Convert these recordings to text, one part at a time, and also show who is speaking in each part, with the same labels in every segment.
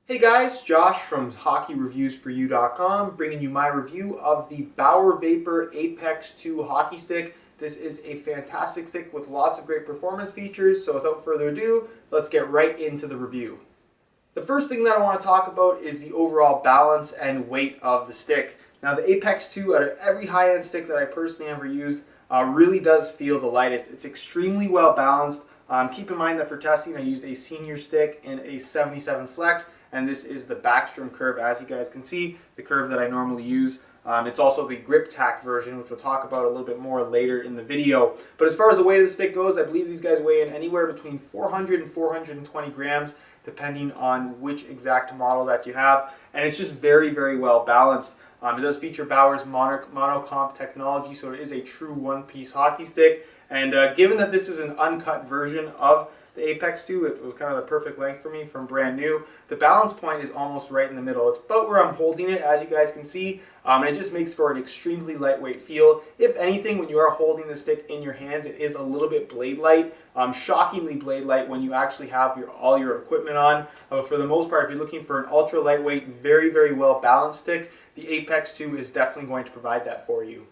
Speaker 1: Hey guys, Josh from HockeyReviewsForYou.com bringing you my review of the Bauer Vapor APX2 hockey stick. This is a fantastic stick with lots of great performance features, so without further ado, let's get right into the review. The first thing that I want to talk about is the overall balance and weight of the stick. Now the APX2, out of every high-end stick that I personally ever used, really does feel the lightest. It's extremely well balanced. Keep in mind that for testing I used a senior stick in a 77 flex, and this is the backstrom curve, as you guys can see, the curve that I normally use. It's also the grip tack version, which we'll talk about a little bit more later in the video. But as far as the weight of the stick goes, I believe these guys weigh in anywhere between 400 and 420 grams, depending on which exact model that you have. And it's just very, very well balanced. It does feature Bauer's monocomp technology, so it is a true one-piece hockey stick. And given that this is an uncut version of the APX2, it was kind of the perfect length for me from brand new. The balance point is almost right in the middle. It's about where I'm holding it, as you guys can see, and it just makes for an extremely lightweight feel. If anything, when you are holding the stick in your hands, it is a little bit blade light, shockingly blade light when you actually have all your equipment on. But for the most part, if you're looking for an ultra lightweight, very, very well balanced stick, the APX2 is definitely going to provide that for you.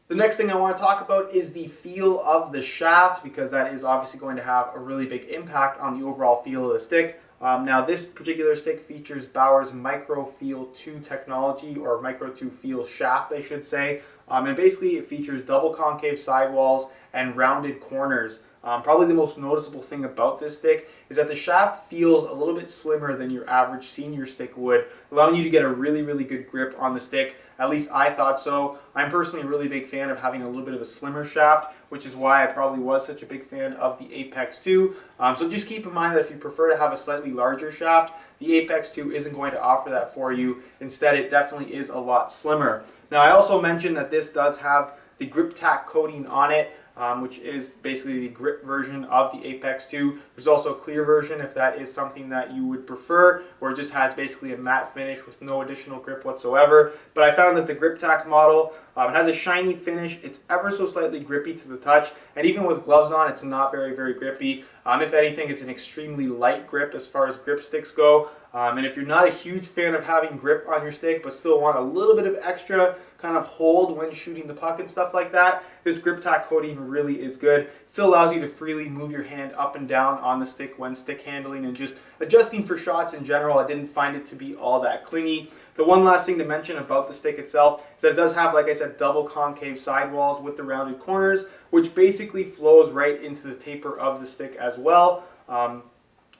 Speaker 1: The next thing I want to talk about is the feel of the shaft, because that is obviously going to have a really big impact on the overall feel of the stick. Now this particular stick features Bauer's Micro Feel 2 technology, or Micro 2 Feel shaft I should say, and basically it features double concave sidewalls and rounded corners. Probably the most noticeable thing about this stick is that the shaft feels a little bit slimmer than your average senior stick would, allowing you to get a really, really good grip on the stick. At least I thought so. I'm personally a really big fan of having a little bit of a slimmer shaft, which is why I probably was such a big fan of the APX2. So just keep in mind that if you prefer to have a slightly larger shaft, the APX2 isn't going to offer that for you. Instead, it definitely is a lot slimmer. Now, I also mentioned that this does have the grip tack coating on it, which is basically the grip version of the APX2. There's also a clear version if that is something that you would prefer, where it just has basically a matte finish with no additional grip whatsoever. But I found that the grip tack model, it has a shiny finish. It's ever so slightly grippy to the touch, and even with gloves on, it's not very, very grippy. If anything, it's an extremely light grip as far as grip sticks go. And if you're not a huge fan of having grip on your stick but still want a little bit of extra kind of hold when shooting the puck and stuff like that, this grip tack coating really is good. It still allows you to freely move your hand up and down on the stick when stick handling and just adjusting for shots in general. I didn't find it to be all that clingy. The one last thing to mention about the stick itself is that it does have, like I said, double concave sidewalls with the rounded corners, which basically flows right into the taper of the stick as well.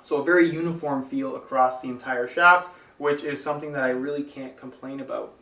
Speaker 1: So a very uniform feel across the entire shaft, which is something that I really can't complain about.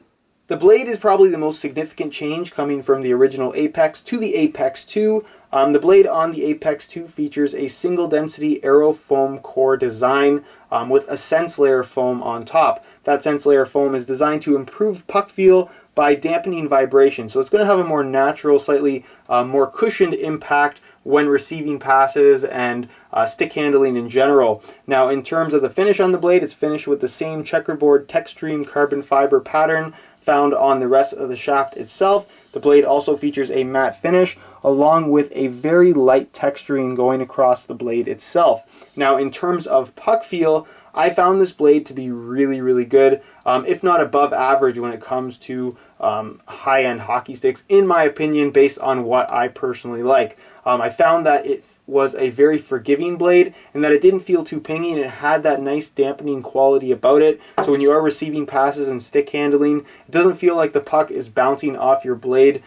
Speaker 1: The blade is probably the most significant change coming from the original Apex to the APX2. The blade on the APX2 features a single density aerofoam core design with a sense layer foam on top. That sense layer foam is designed to improve puck feel by dampening vibration. So it's going to have a more natural, slightly more cushioned impact when receiving passes and stick handling in general. Now, in terms of the finish on the blade, it's finished with the same checkerboard Textreme carbon fiber pattern found on the rest of the shaft itself. The blade also features a matte finish along with a very light texturing going across the blade itself. Now, in terms of puck feel, I found this blade to be really, really good, if not above average when it comes to high-end hockey sticks, in my opinion, based on what I personally like. I found that it was a very forgiving blade and that it didn't feel too pingy, and it had that nice dampening quality about it. So when you are receiving passes and stick handling, it doesn't feel like the puck is bouncing off your blade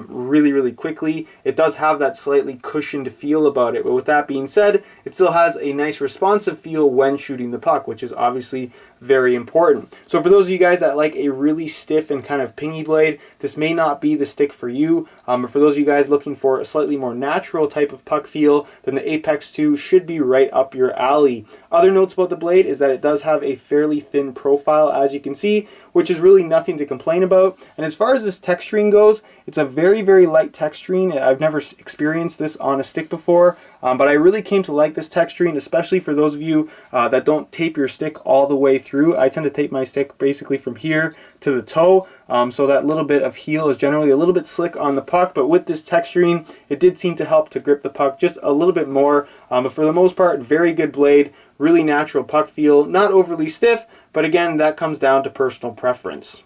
Speaker 1: really, really quickly. It does have that slightly cushioned feel about it, but with that being said, it still has a nice responsive feel when shooting the puck, which is obviously very important. So for those of you guys that like a really stiff and kind of pingy blade, this may not be the stick for you. But for those of you guys looking for a slightly more natural type of puck feel, then the APX2 should be right up your alley. Other notes about the blade is that it does have a fairly thin profile, as you can see, which is really nothing to complain about. And as far as this texturing goes, it's a very, very light texturing. I've never experienced this on a stick before, but I really came to like this texturing, especially for those of you that don't tape your stick all the way through. I tend to tape my stick basically from here to the toe, so that little bit of heel is generally a little bit slick on the puck, but with this texturing, it did seem to help to grip the puck just a little bit more. But for the most part, very good blade, really natural puck feel, not overly stiff, but again, that comes down to personal preference.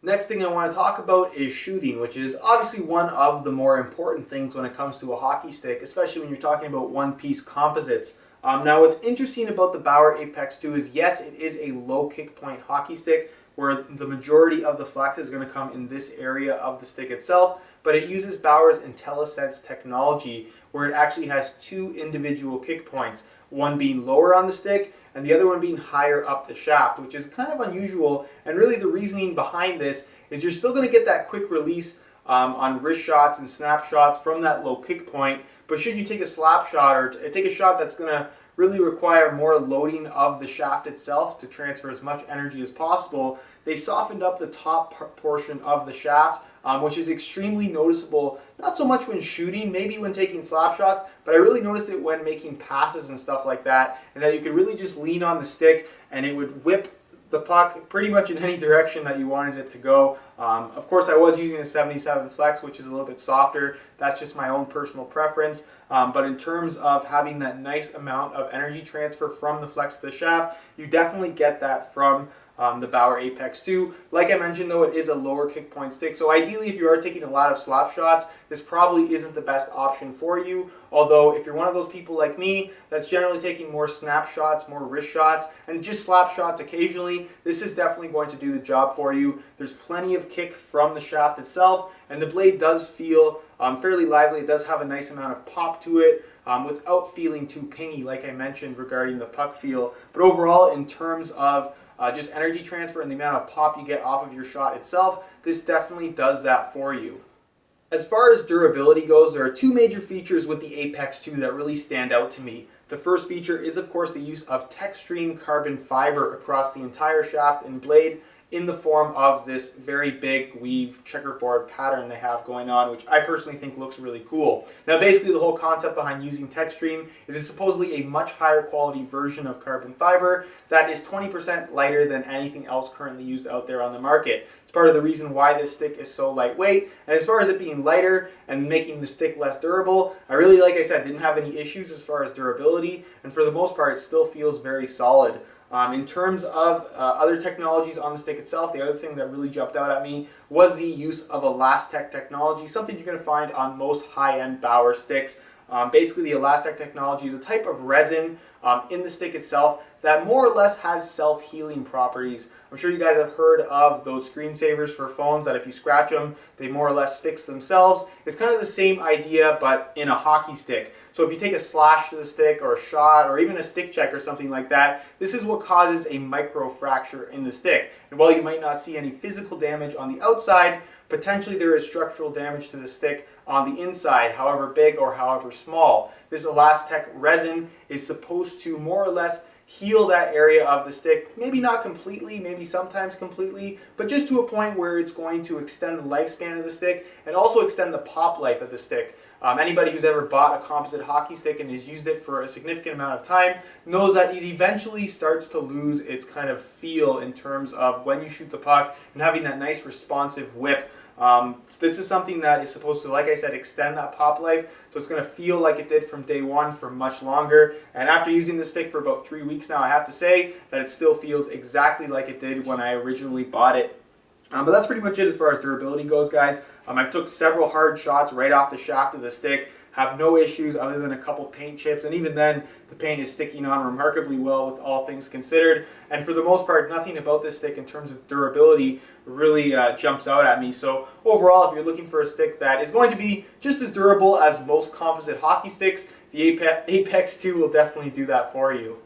Speaker 1: Next thing I want to talk about is shooting, which is obviously one of the more important things when it comes to a hockey stick, especially when you're talking about one-piece composites. Now what's interesting about the Bauer APX2 is, yes, it is a low kick point hockey stick where the majority of the flex is going to come in this area of the stick itself, but it uses Bauer's IntelliSense technology where it actually has two individual kick points, one being lower on the stick and the other one being higher up the shaft, which is kind of unusual. And really the reasoning behind this is you're still going to get that quick release on wrist shots and snap shots from that low kick point, but should you take a slap shot or take a shot that's going to really require more loading of the shaft itself to transfer as much energy as possible, they softened up the top portion of the shaft, which is extremely noticeable, not so much when shooting, maybe when taking slap shots, but I really noticed it when making passes and stuff like that, and that you could really just lean on the stick and it would whip the puck pretty much in any direction that you wanted it to go. Of course, I was using a 77 flex, which is a little bit softer. That's just my own personal preference. But in terms of having that nice amount of energy transfer from the flex to the shaft, you definitely get that from the Bauer APX2. Like I mentioned though, it is a lower kick point stick, so ideally if you are taking a lot of slap shots, this probably isn't the best option for you. Although if you're one of those people like me that's generally taking more snap shots, more wrist shots, and just slap shots occasionally, this is definitely going to do the job for you. There's plenty of kick from the shaft itself, and the blade does feel fairly lively. It does have a nice amount of pop to it without feeling too pingy, like I mentioned regarding the puck feel. But overall, in terms of just energy transfer and the amount of pop you get off of your shot itself, this definitely does that for you. As far as durability goes, there are two major features with the APX2 that really stand out to me. The first feature is, of course, the use of Textreme carbon fiber across the entire shaft and blade in the form of this very big weave checkerboard pattern they have going on, which I personally think looks really cool. Now basically the whole concept behind using Textreme is it's supposedly a much higher quality version of carbon fiber that is 20% lighter than anything else currently used out there on the market. It's part of the reason why this stick is so lightweight, and as far as it being lighter and making the stick less durable, I really, like I said, didn't have any issues as far as durability, and for the most part it still feels very solid. In terms of other technologies on the stick itself, the other thing that really jumped out at me was the use of Elastec technology, something you're going to find on most high-end Bauer sticks. Basically, the Elastec technology is a type of resin in the stick itself that more or less has self-healing properties. I'm sure you guys have heard of those screensavers for phones that if you scratch them, they more or less fix themselves. It's kind of the same idea, but in a hockey stick. So if you take a slash to the stick or a shot or even a stick check or something like that, this is what causes a micro fracture in the stick. And while you might not see any physical damage on the outside, potentially there is structural damage to the stick on the inside, however big or however small. This Elastec resin is supposed to more or less heal that area of the stick, maybe not completely, maybe sometimes completely, but just to a point where it's going to extend the lifespan of the stick and also extend the pop life of the stick. Anybody who's ever bought a composite hockey stick and has used it for a significant amount of time knows that it eventually starts to lose its kind of feel in terms of when you shoot the puck and having that nice responsive whip. This is something that is supposed to, like I said, extend that pop life, so it's going to feel like it did from day one for much longer. And after using this stick for about 3 weeks now, I have to say that it still feels exactly like it did when I originally bought it. But that's pretty much it as far as durability goes, guys. I've took several hard shots right off the shaft of the stick, have no issues other than a couple paint chips, and even then the paint is sticking on remarkably well with all things considered. And for the most part, nothing about this stick in terms of durability really jumps out at me. So overall, if you're looking for a stick that is going to be just as durable as most composite hockey sticks, the APX2 will definitely do that for you.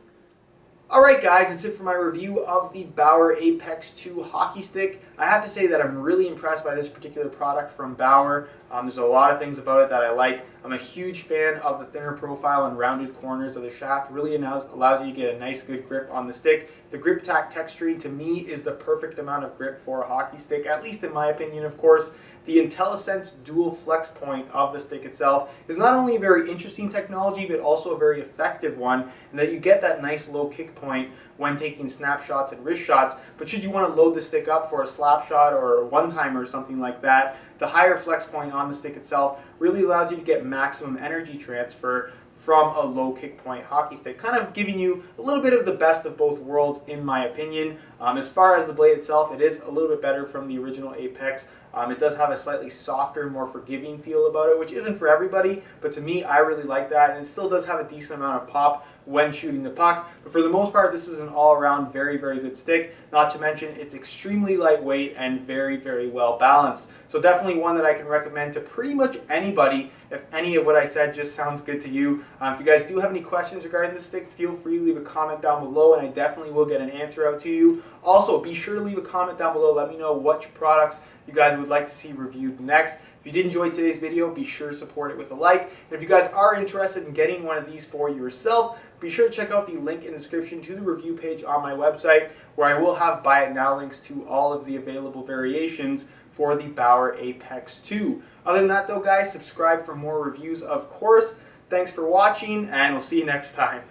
Speaker 1: Alright guys, that's it for my review of the Bauer APX2 hockey stick. I have to say that I'm really impressed by this particular product from Bauer. There's a lot of things about it that I like. I'm a huge fan of the thinner profile and rounded corners of the shaft. Really allows you to get a nice good grip on the stick. The grip tack texturing to me is the perfect amount of grip for a hockey stick, at least in my opinion, of course. The IntelliSense dual flex point of the stick itself is not only a very interesting technology, but also a very effective one, and that you get that nice low kick point when taking snapshots and wrist shots. But should you want to load the stick up for a slap shot or a one-timer or something like that, the higher flex point on the stick itself really allows you to get maximum energy transfer from a low kick point hockey stick, kind of giving you a little bit of the best of both worlds in my opinion. As far as the blade itself, it is a little bit better from the original Apex. It does have a slightly softer, more forgiving feel about it, which isn't for everybody, but to me, I really like that, and it still does have a decent amount of pop when shooting the puck. But for the most part, this is an all-around very, very good stick. Not to mention, it's extremely lightweight and very, very well balanced. So definitely one that I can recommend to pretty much anybody if any of what I said just sounds good to you. If you guys do have any questions regarding this stick, feel free to leave a comment down below, and I definitely will get an answer out to you. Also, be sure to leave a comment down below. Let me know which products you guys would like to see reviewed next. If you did enjoy today's video, be sure to support it with a like. And if you guys are interested in getting one of these for yourself, be sure to check out the link in the description to the review page on my website, where I will have buy it now links to all of the available variations for the Bauer APX2. Other than that though, guys, subscribe for more reviews, of course. Thanks for watching, and we'll see you next time.